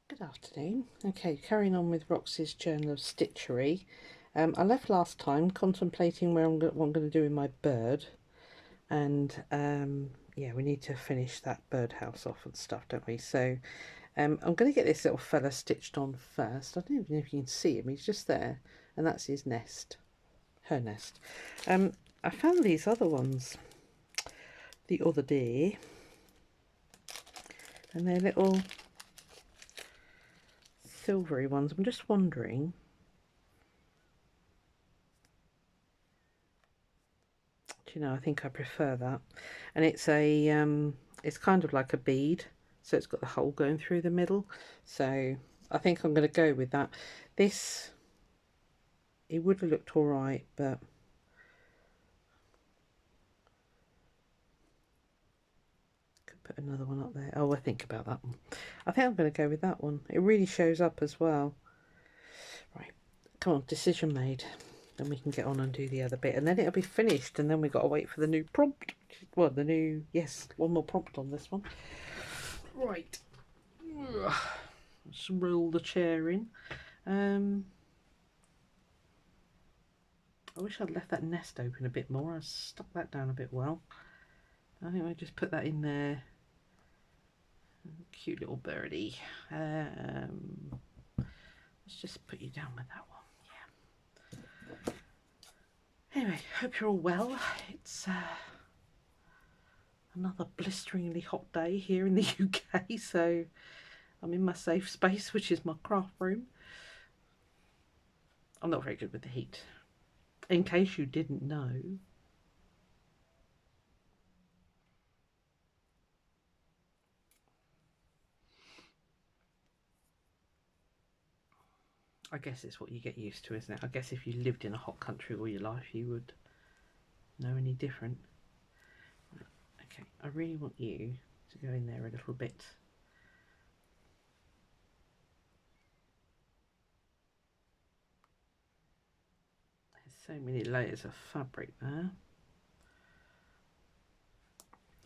Good afternoon. Okay, carrying on with Roxy's Journal of Stitchery. I left last time contemplating what I'm going to do with my bird, and yeah, we need to finish that birdhouse off and stuff, don't we? So I'm going to get this little fella stitched on first. I don't even know if you can see him. He's just there, and that's his nest, her nest. I found these other ones the other day, and they're little silvery ones. I'm just wondering. Do you know, I think I prefer that. And it's it's kind of like a bead, so it's got the hole going through the middle. So I think I'm going to go with that. This, it would have looked all right, but could put another one up there. Oh, I think about that one. I think I'm going to go with that one. It really shows up as well. Right, come on, decision made. Then we can get on and do the other bit, and then it'll be finished, and then we've got to wait for the new prompt. Well, the new, yes, one more prompt on this one. Right. Let's roll the chair in. I wish I'd left that nest open a bit more. I stuck that down a bit well. I think I just put that in there. Cute little birdie. Let's just put you down with that one. Yeah. Anyway, hope you're all well. It's another blisteringly hot day here in the UK, so I'm in my safe space, which is my craft room. I'm not very good with the heat. In case you didn't know, I guess it's what you get used to, isn't it? I guess if you lived in a hot country all your life, you would know any different. Okay, I really want you to go in there a little bit. There's so many layers of fabric there.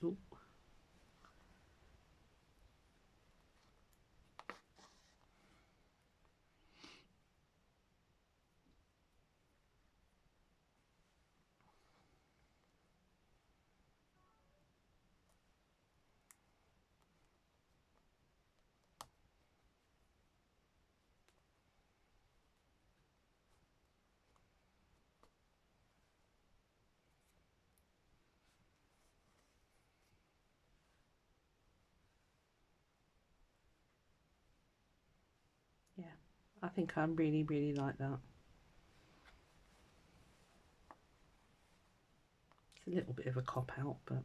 Ooh. Yeah, I think I really like that. It's a little bit of a cop out, but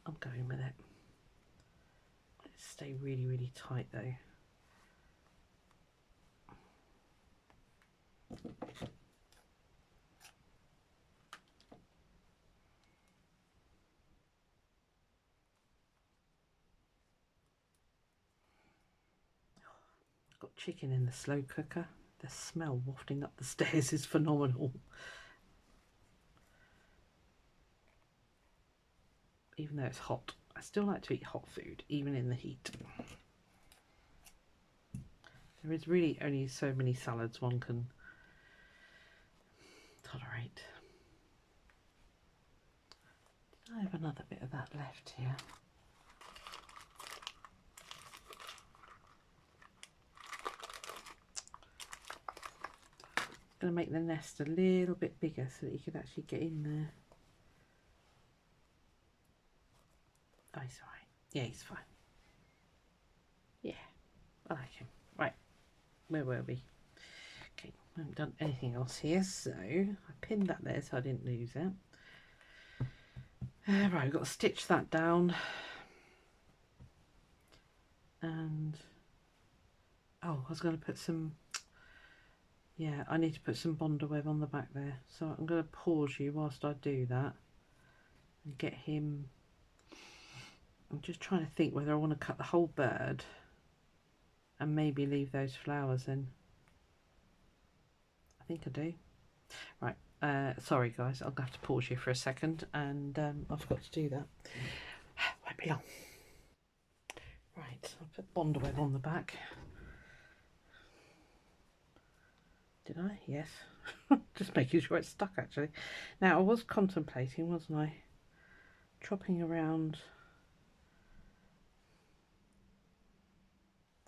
I'm going with it. Let's stay really tight though. Got chicken in the slow cooker. The smell wafting up the stairs is phenomenal. Even though it's hot, I still like to eat hot food, even in the heat. There is really only so many salads one can tolerate. I have another bit of that left here. I'm going to make the nest a little bit bigger so that you can actually get in there. Oh, he's alright. Yeah, he's fine. Yeah, I like him. Right, where were we? Okay, I haven't done anything else here, so I pinned that there so I didn't lose it. Right, I've got to stitch that down. And oh, I was going to put some, yeah, I need to put some bondaweb on the back there. So I'm going to pause you whilst I do that and get him. I'm just trying to think whether I want to cut the whole bird and maybe leave those flowers in. I think I do. Right, sorry guys, I'll have to pause you for a second, and I forgot to do that. Won't be long. Right, I'll Put bondaweb on the back. Did I? Yes. Just making sure it's stuck actually. Now I was contemplating, wasn't I? Chopping around.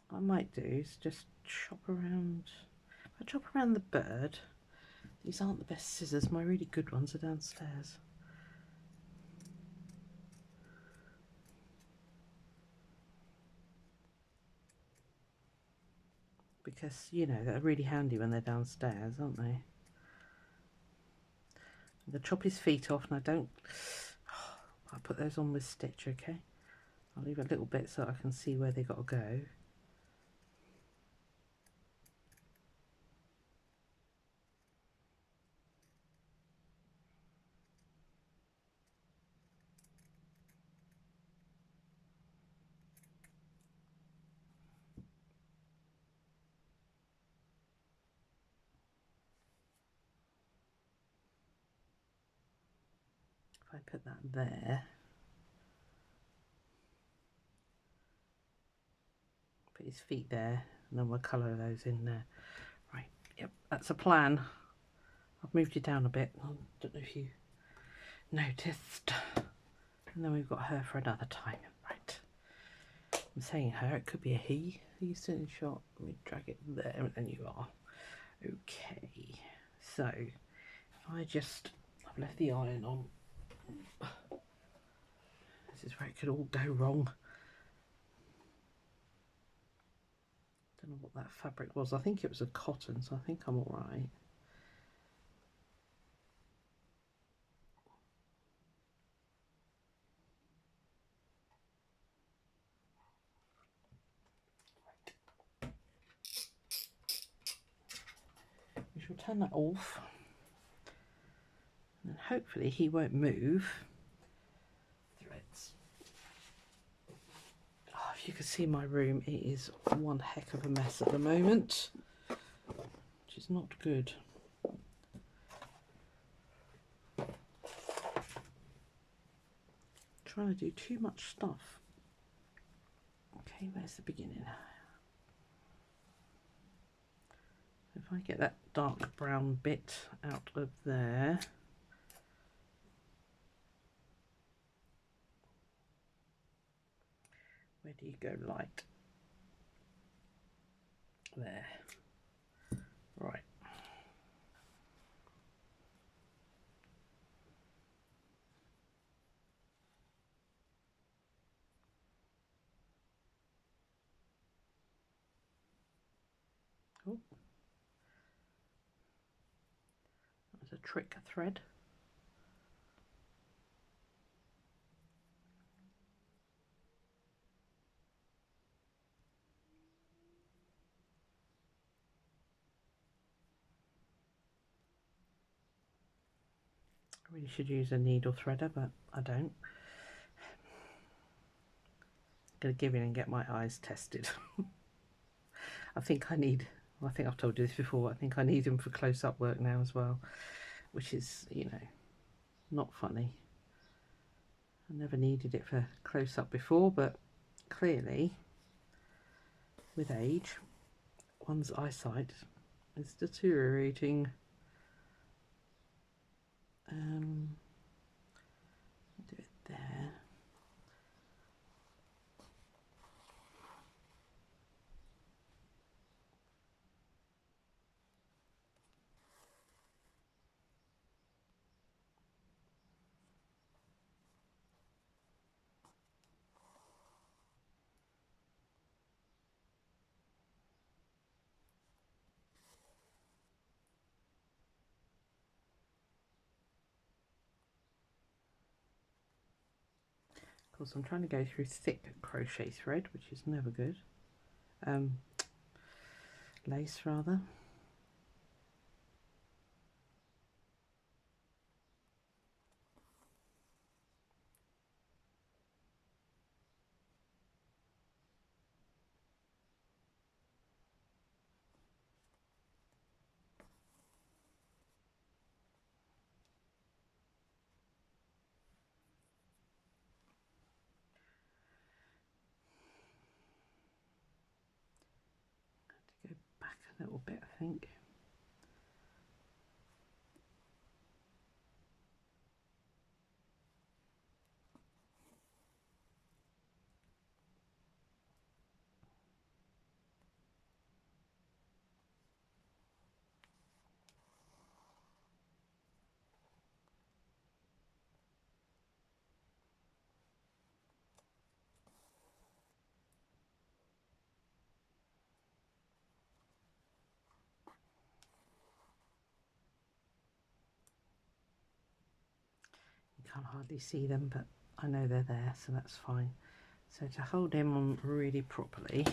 What I might do is just chop around. I chop around the bird. These aren't the best scissors. My really good ones are downstairs. Because, you know, they're really handy when they're downstairs, aren't they? I'm going to chop his feet off, and I don't... I'll put those on with stitch, okay? I'll leave a little bit so I can see where they got to go. If I put that there, put his feet there, and then we'll colour those in there. Right, yep, that's a plan. I've moved you down a bit. I don't know if you noticed. And then we've got her for another time. Right. I'm saying her, it could be a he. Are you still in shot? Let me drag it there, and then you are. Okay. So, if I just... I've left the iron on. This is where it could all go wrong. Don't know what that fabric was. I think it was a cotton, so I think I'm all right. We shall turn that off, and hopefully he won't move. Threads. Oh, if you can see my room, it is one heck of a mess at the moment, which is not good. Trying to do too much stuff. Okay, where's the beginning? If I get that dark brown bit out of there, where do you go? Light there. Right. Oh, that was a trick thread. I really should use a needle threader, but I don't. I'm going to give in and get my eyes tested. I think I need, I think I've told you this before, I think I need them for close-up work now as well, which is, you know, not funny. I never needed it for close-up before, but clearly, with age, one's eyesight is deteriorating. Do it there. Of course, I'm trying to go through thick crochet thread, which is never good. Lace rather. a little bit, I think. You can't hardly see them, but I know they're there, so that's fine. So to hold him on really properly,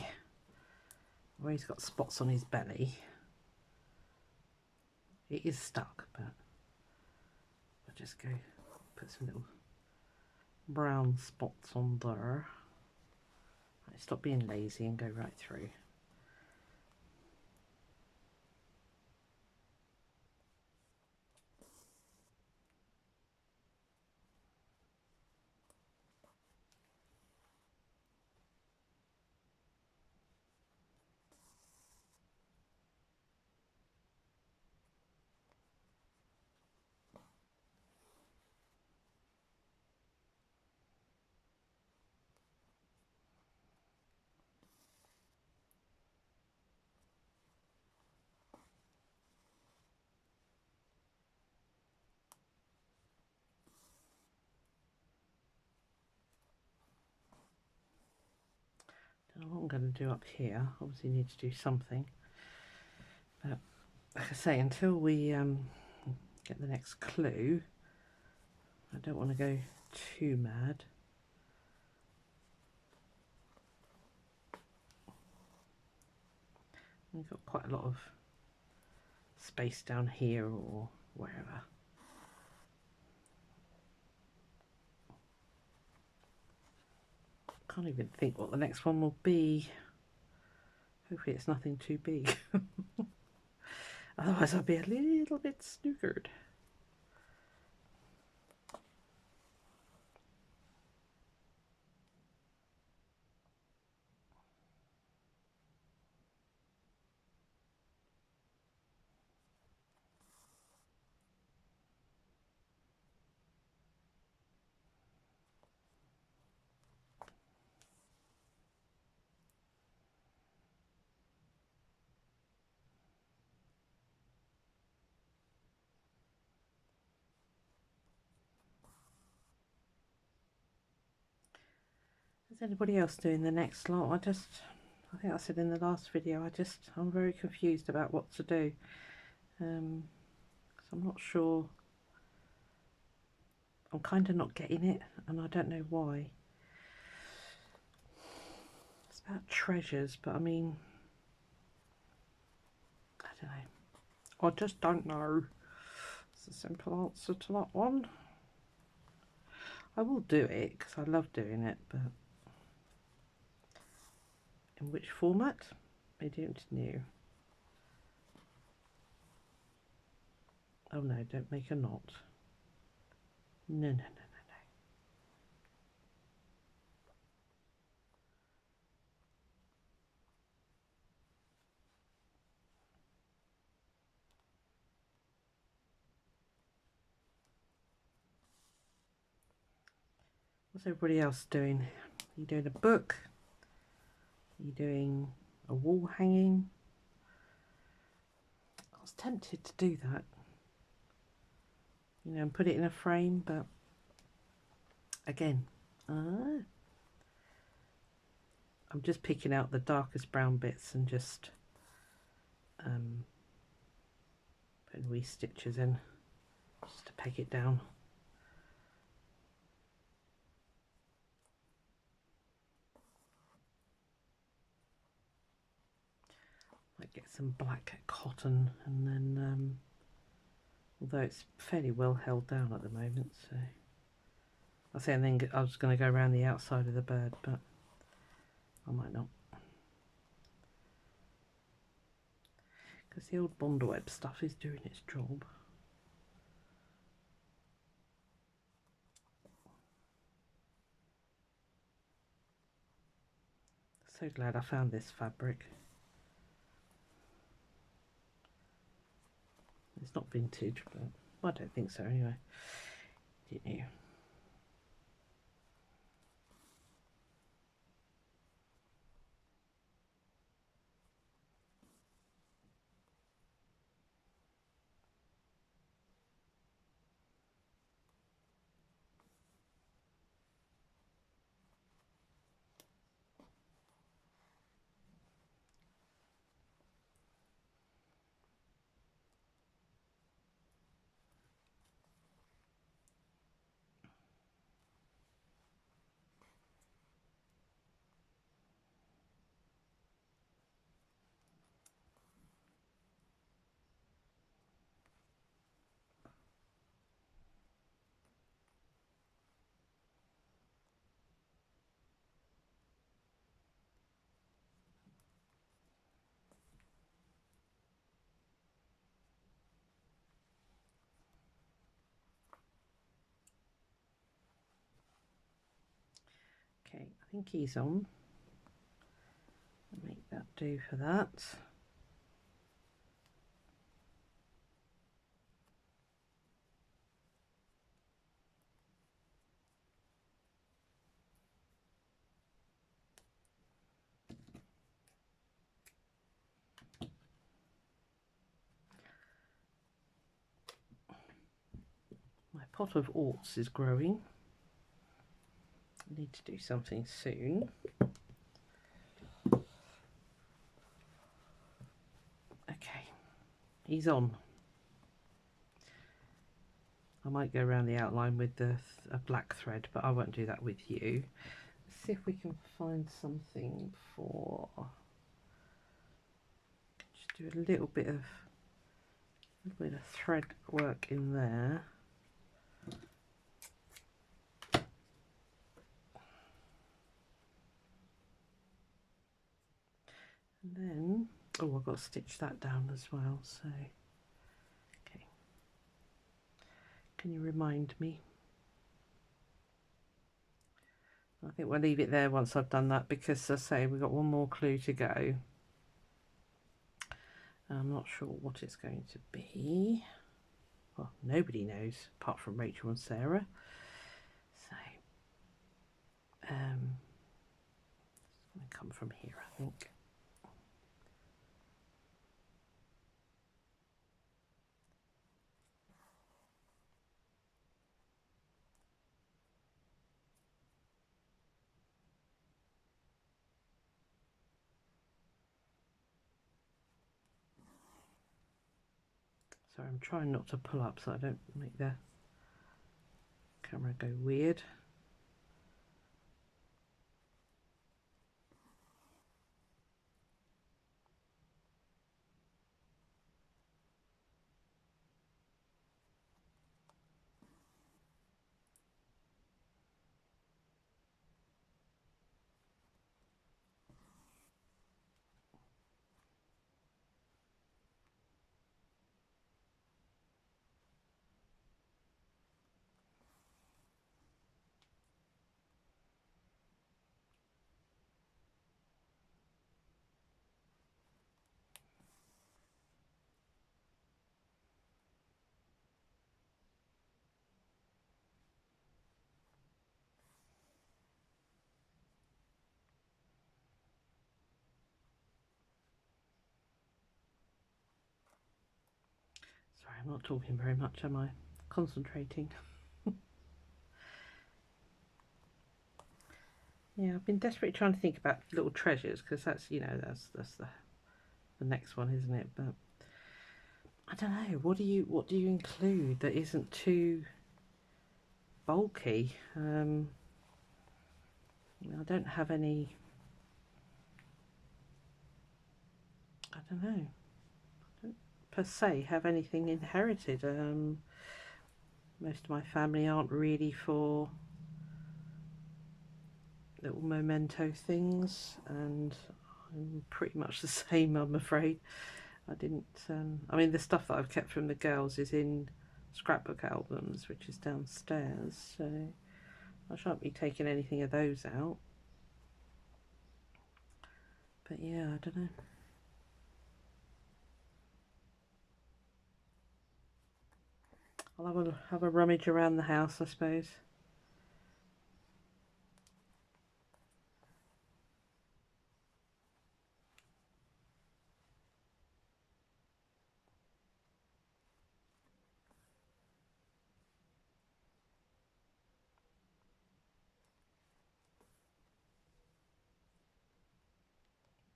where he's got spots on his belly, it is stuck, but I'll just go put some little brown spots on there. Right, stop being lazy and go right through. Now what I'm going to do up here, obviously need to do something, but like I say, until we get the next clue, I don't want to go too mad. We've got quite a lot of space down here or wherever. Can't even think what the next one will be. Hopefully it's nothing too big. Otherwise I'll be a little bit snookered. Is anybody else doing the next lot? I think I said in the last video, I'm very confused about what to do. 'Cause I'm not sure. I'm kind of not getting it, and I don't know why. It's about treasures, but I mean, I don't know. I just don't know. It's a simple answer to that one. I will do it because I love doing it, but in which format? I don't know. Oh no, don't make a knot. No, no, no, no, no. What's everybody else doing? Are you doing a book? Are you doing a wall hanging? I was tempted to do that, you know, and put it in a frame, but again, I'm just picking out the darkest brown bits and just putting wee stitches in just to peg it down. Might get some black cotton, and then although it's fairly well held down at the moment, so I say, and then I was going to go around the outside of the bird, but I might not, because the old bondaweb stuff is doing its job. So glad I found this fabric. It's not vintage, but I don't think so anyway. Didn't you? Okay, I think he's on. I'll make that do for that. My pot of oats is growing. I need to do something soon. Okay, he's on. I might go around the outline with a black thread, but I won't do that with you. Let's see if we can find something for, just do a little bit of thread work in there. And then, oh, I've got to stitch that down as well, so, okay. Can you remind me? I think we'll leave it there once I've done that, because as I say, we've got one more clue to go. I'm not sure what it's going to be. Well, nobody knows apart from Rachel and Sarah. So, it's going to come from here, I think. Sorry, I'm trying not to pull up so I don't make the camera go weird. Sorry, I'm not talking very much, am I? Concentrating. Yeah, I've been desperately trying to think about little treasures, because that's, you know, that's the next one, isn't it? But I don't know. What do you include that isn't too bulky? I don't have any. I don't know. I don't per se have anything inherited. Most of my family aren't really for little memento things, and I'm pretty much the same, I'm afraid. I didn't, I mean, the stuff that I've kept from the girls is in scrapbook albums, which is downstairs, so I shan't be taking anything of those out. But yeah, I don't know. I'll have a rummage around the house, I suppose.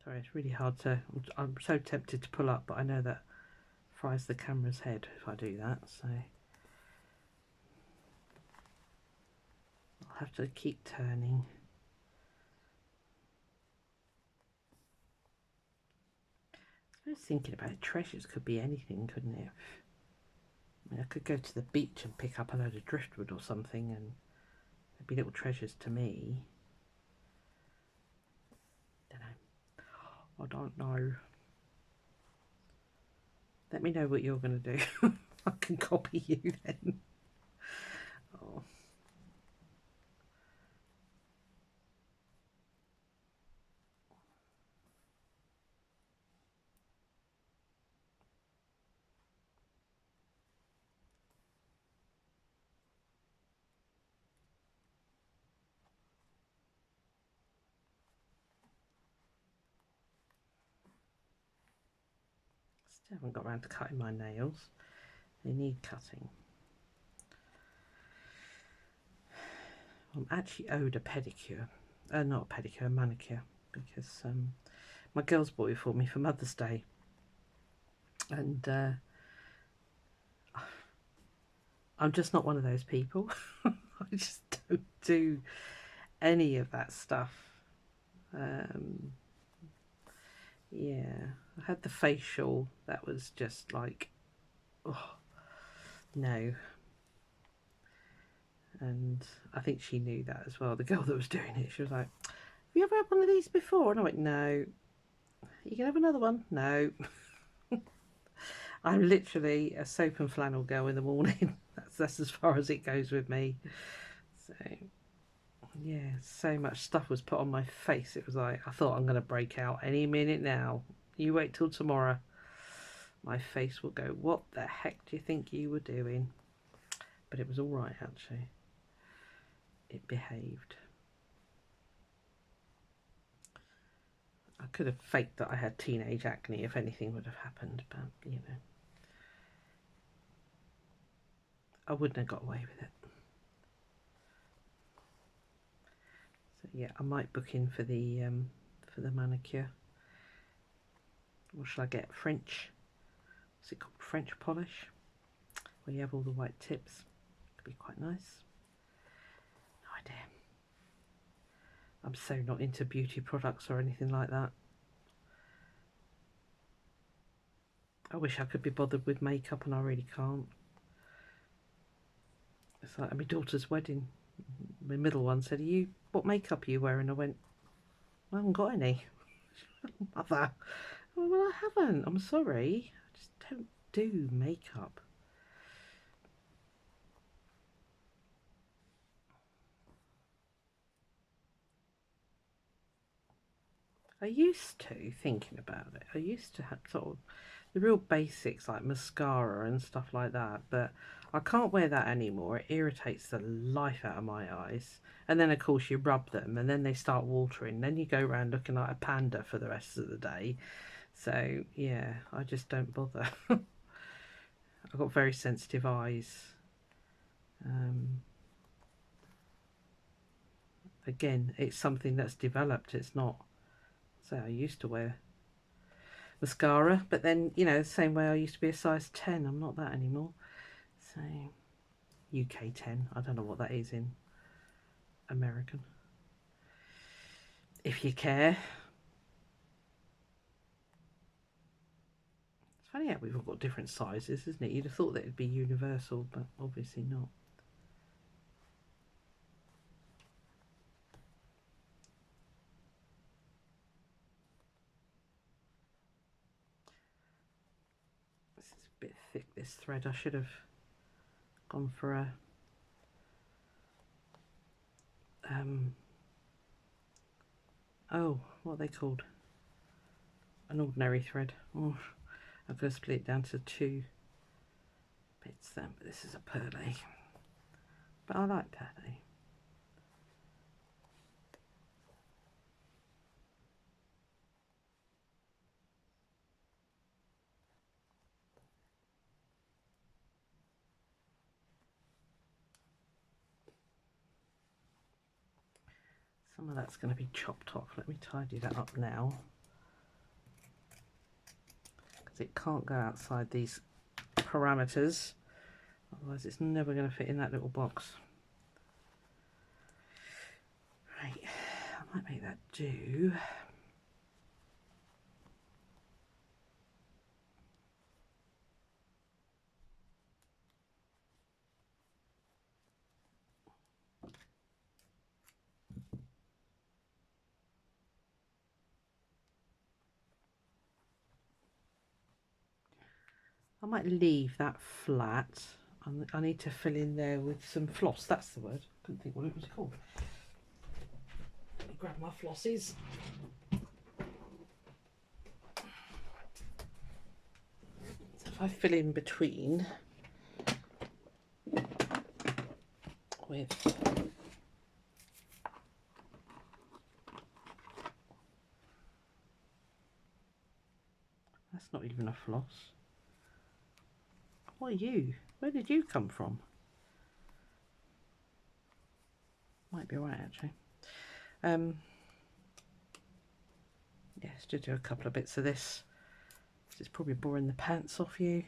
Sorry, it's really hard to... I'm so tempted to pull up, but I know that fries the camera's head if I do that, so... I'll have to keep turning. I was thinking about it. Treasures could be anything, couldn't it? I mean, I could go to the beach and pick up a load of driftwood or something, and there'd be little treasures to me. I don't know. Let me know what you're going to do. I can copy you then. Oh. Still haven't got around to cutting my nails. They need cutting. I'm actually owed a pedicure. Not a pedicure, a manicure. Because my girls bought it for me for Mother's Day. And I'm just not one of those people. I just don't do any of that stuff. Yeah, I had the facial. That was just like, oh, no. And I think she knew that as well. The girl that was doing it, she was like, have you ever had one of these before? And I went, no. You can have another one? No. I'm literally a soap and flannel girl in the morning. That's as far as it goes with me. So yeah, so much stuff was put on my face. It was like, I thought I'm going to break out any minute now. You wait till tomorrow. My face will go, what the heck do you think you were doing? But it was all right, actually. It behaved. I could have faked that I had teenage acne if anything would have happened, but, you know. I wouldn't have got away with it. So yeah, I might book in for the manicure. Or shall I get French? What's it called? French polish, where you have all the white tips. Could be quite nice. No idea. I'm so not into beauty products or anything like that. I wish I could be bothered with makeup, and I really can't. It's like at my daughter's wedding, my middle one said, what makeup are you wearing? I went, I haven't got any. Mother. Well, I haven't. I'm sorry. I just don't do makeup. I used to, thinking about it, I used to have sort of the real basics like mascara and stuff like that, but I can't wear that anymore. It irritates the life out of my eyes. And then of course you rub them and then they start watering. Then you go around looking like a panda for the rest of the day. So yeah, I just don't bother. I've got very sensitive eyes. Again, it's something that's developed. It's not. So I used to wear mascara, but then, you know, the same way I used to be a size 10. I'm not that anymore. So UK 10. I don't know what that is in American. If you care. It's funny how we've all got different sizes, isn't it? You'd have thought that it'd be universal, but obviously not. This is a bit thick, this thread. I should have gone for a oh, what are they called? An ordinary thread. Oh, I've got to split it down to two. bits then, but this is a pearly. But I like pearly. Some of that's going to be chopped off. Let me tidy that up now, because it can't go outside these parameters, otherwise it's never going to fit in that little box. Right, I might make that do. I might leave that flat. I need to fill in there with some floss. That's the word. Couldn't think what it was called. Let me grab my flossies. So if I fill in between with that's not even a floss. What are you? Where did you come from? Might be alright actually. Yes, to do a couple of bits of this. It's probably boring the pants off you.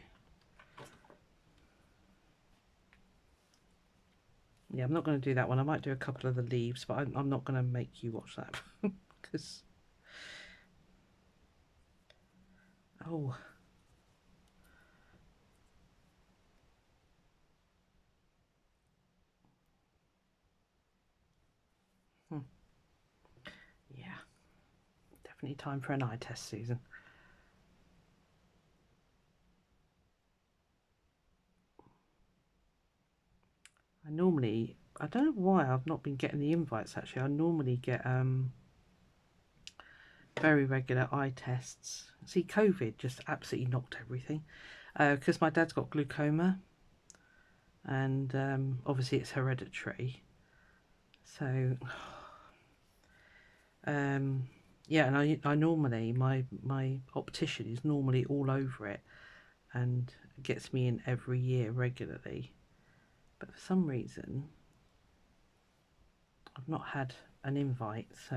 Yeah, I'm not going to do that one. I might do a couple of the leaves, but I'm not going to make you watch that because oh. Yeah, definitely time for an eye test, Susan. I don't know why I've not been getting the invites actually. I normally get very regular eye tests. See, COVID just absolutely knocked everything because my dad's got glaucoma and obviously it's hereditary. So yeah, and I normally, my optician is normally all over it and gets me in every year regularly. But for some reason, I've not had an invite, so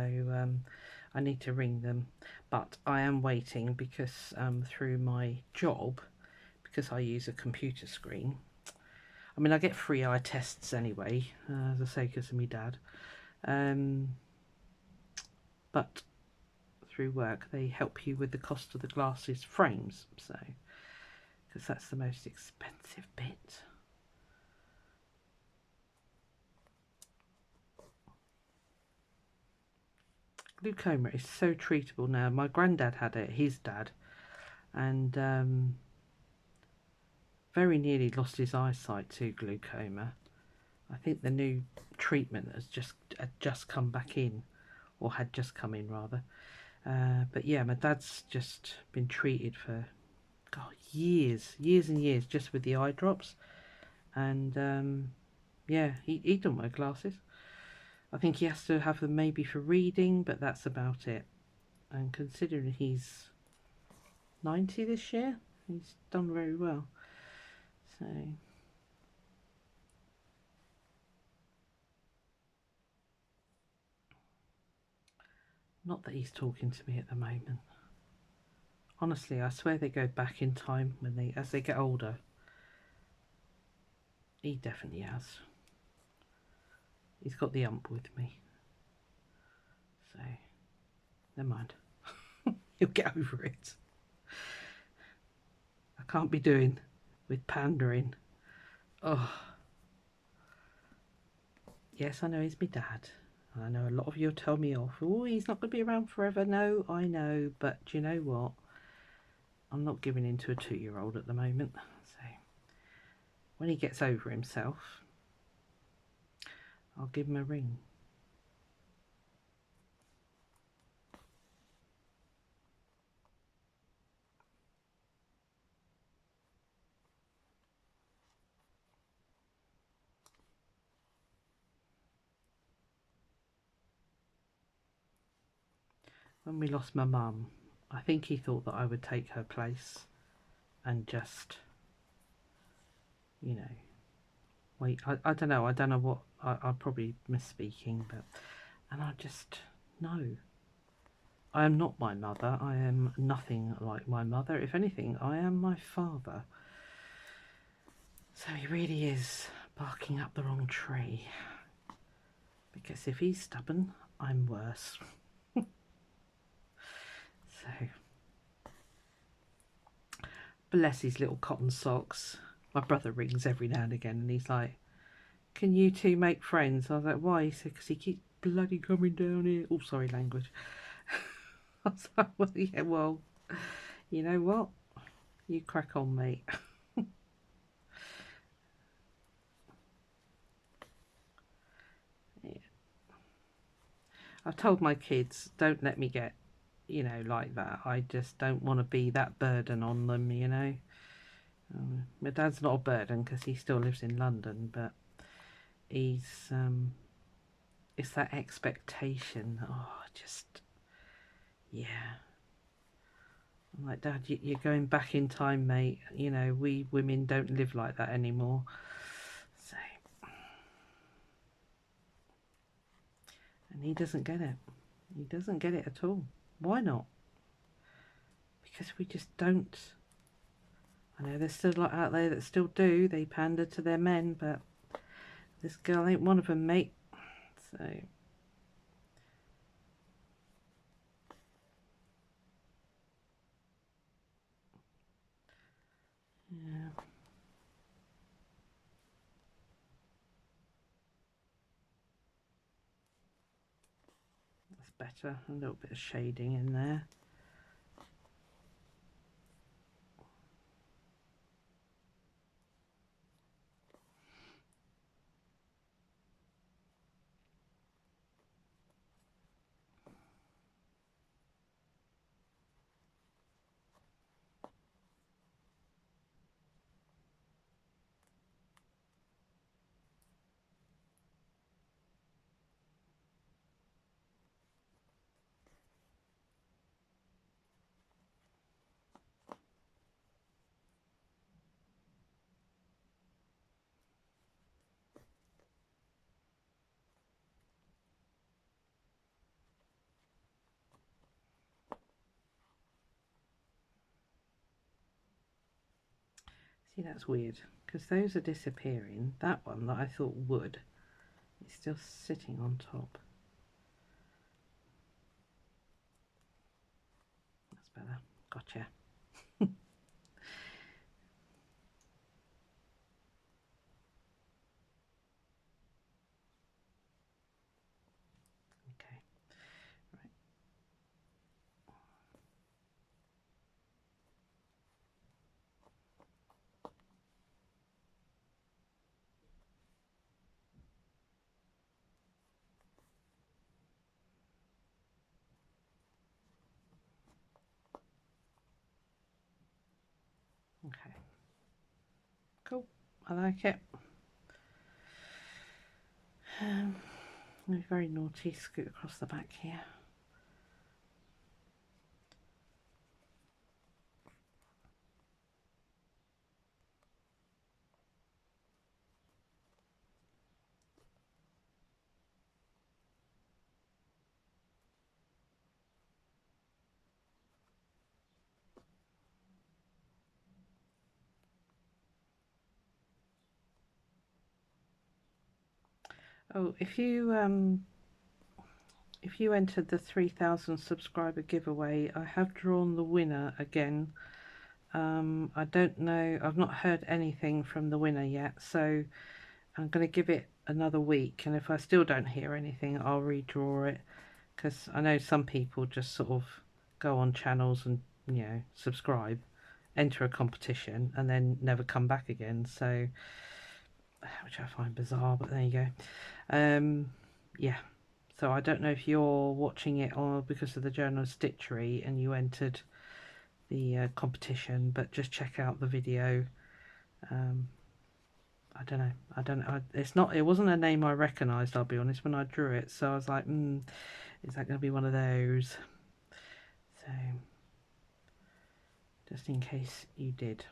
I need to ring them. But I am waiting because through my job, because I use a computer screen, I mean, I get free eye tests anyway, as I say, because of my dad. But through work, they help you with the cost of the glasses frames, so because that's the most expensive bit. Glaucoma is so treatable now. My granddad had it, his dad, and very nearly lost his eyesight to glaucoma. I think the new treatment had just come back in, or had just come in rather. But yeah, my dad's just been treated for years and years just with the eye drops, and yeah, he don't wear glasses. I think he has to have them maybe for reading, but that's about it. And considering he's 90 this year, he's done very well. So not that he's talking to me at the moment. Honestly, I swear they go back in time as they get older. He definitely has. He's got the ump with me. So never mind. He'll get over it. I can't be doing with pandering. Oh. Yes, I know he's my dad. I know a lot of you will tell me off. Oh, he's not going to be around forever. No, I know. But do you know what? I'm not giving in to a 2-year-old at the moment. So when he gets over himself, I'll give him a ring. when we lost my mum, I think he thought that I would take her place and just, you know, wait. I don't know. I don't know what. I'm probably misspeaking, but. And I just, no. I am not my mother. I am nothing like my mother. If anything, I am my father. So he really is barking up the wrong tree. Because if he's stubborn, I'm worse. So, bless his little cotton socks. My brother rings every now and again and he's like, can you two make friends? I was like, why? He said, because he keeps bloody coming down here. Oh, sorry, language. I was like, well, yeah, well, you know what? You crack on, mate. Yeah. I've told my kids, don't let me get, you know, like that. I just don't want to be that burden on them, you know. My dad's not a burden because he still lives in London, but he's, it's that expectation. Oh, just, yeah. I'm like, Dad, you're going back in time, mate. You know, we women don't live like that anymore. So, and he doesn't get it. He doesn't get it at all. Why not? Because we just don't. I know there's still a lot out there that still do. They pander to their men, but this girl ain't one of them, mate. So, yeah. That's better. A little bit of shading in there. See, that's weird because those are disappearing. That one that I thought would is still sitting on top. That's better. Gotcha. Okay. Right. Okay. Cool. I like it. I'm very naughty. Scoot across the back here. Oh, if you entered the 3,000 subscriber giveaway, I have drawn the winner again. I don't know, I've not heard anything from the winner yet, so I'm going to give it another week, and if I still don't hear anything, I'll redraw it, because I know some people just sort of go on channels and, you know, subscribe, enter a competition, and then never come back again, so, which I find bizarre, but there you go. Yeah. So I don't know if you're watching it or because of the Journal of Stitchery and you entered the competition, but just check out the video. I don't know. I don't know. It's not. It wasn't a name I recognised. I'll be honest when I drew it. So I was like, is that going to be one of those? just in case you did.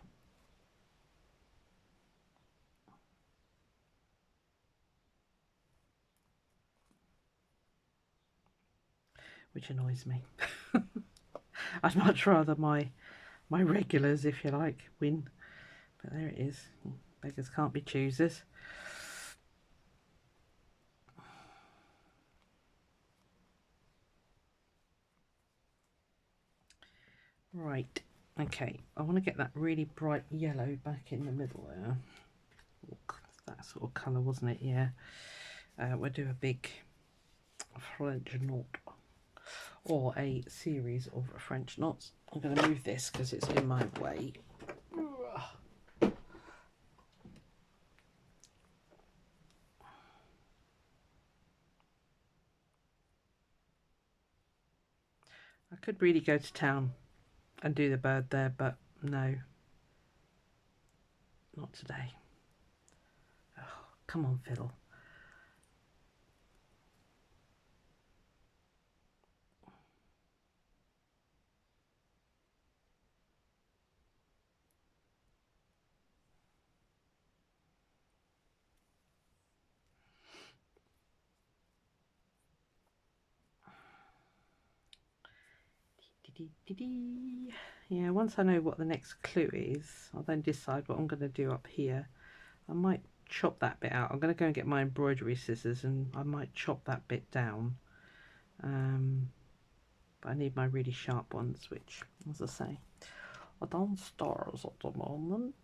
Which annoys me. I'd much rather my regulars, if you like, win. But there it is. Beggars can't be choosers. Right, okay, I want to get that really bright yellow back in the middle there. That sort of colour, wasn't it? Yeah. We'll do a big French knot, or a series of French knots. I'm going to move this because it's in my way. I could really go to town and do the bird there, but no, not today. Oh, come on, fiddle. Yeah, once I know what the next clue is, I'll then decide what I'm going to do up here. I might chop that bit out. I'm going to go and get my embroidery scissors and I might chop that bit down. But I need my really sharp ones, which, as I say, are downstairs at the moment.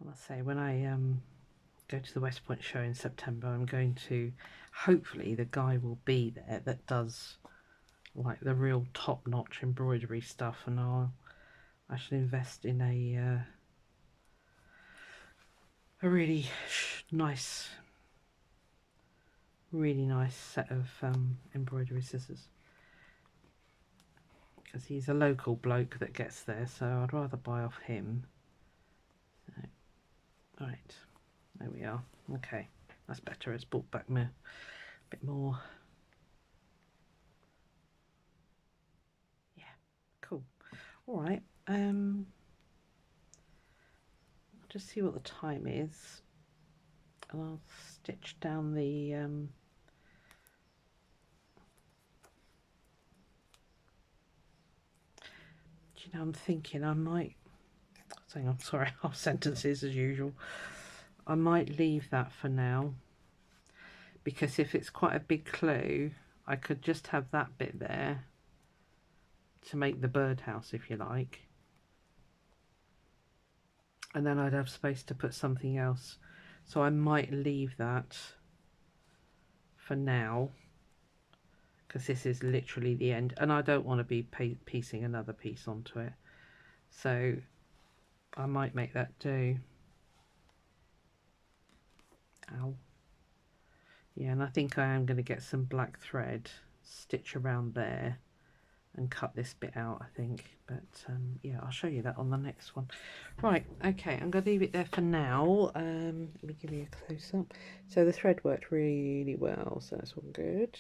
I must say, when I go to the West Point show in September, I'm going to, hopefully the guy will be there that does like the real top-notch embroidery stuff, and I should invest in a really nice set of embroidery scissors, because he's a local bloke that gets there, so I'd rather buy off him. So, right, there we are. Okay, that's better. It's brought back me a bit more. Yeah, cool. All right. I'll just see what the time is, and I'll stitch down the you know, I'm thinking I might, I'm sorry, half sentences as usual. I might leave that for now, because if it's quite a big clue, I could just have that bit there to make the birdhouse, if you like, and then I'd have space to put something else. So I might leave that for now, because this is literally the end, and I don't want to be piecing another piece onto it, so I might make that do. Ow. Yeah, and I think I am going to get some black thread, stitch around there and cut this bit out, I think. But yeah, I'll show you that on the next one. Right, okay, I'm going to leave it there for now. Let me give you a close-up. So the thread worked really well, so that's all good.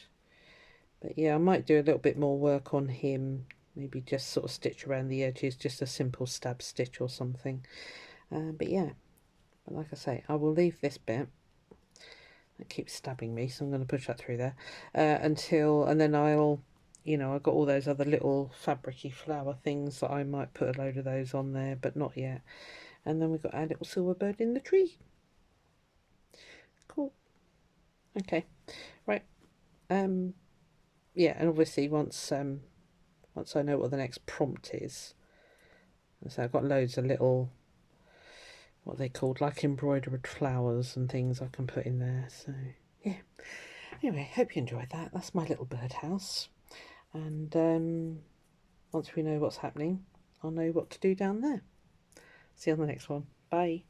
But yeah, I might do a little bit more work on him, maybe just sort of stitch around the edges, just a simple stab stitch or something. But yeah, but like I say, I will leave this bit. It keeps stabbing me, so I'm going to push that through there and then I'll, you know, I've got all those other little fabricy flower things that I might put a load of those on there, but not yet. And then we've got our little silver bird in the tree. Cool. Okay, right. Yeah, and obviously once I know what the next prompt is, so I've got loads of little, what are they called, like embroidered flowers and things I can put in there. So yeah, Anyway, hope you enjoyed that. That's my little birdhouse. And once we know what's happening, I'll know what to do down there. See you on the next one. Bye.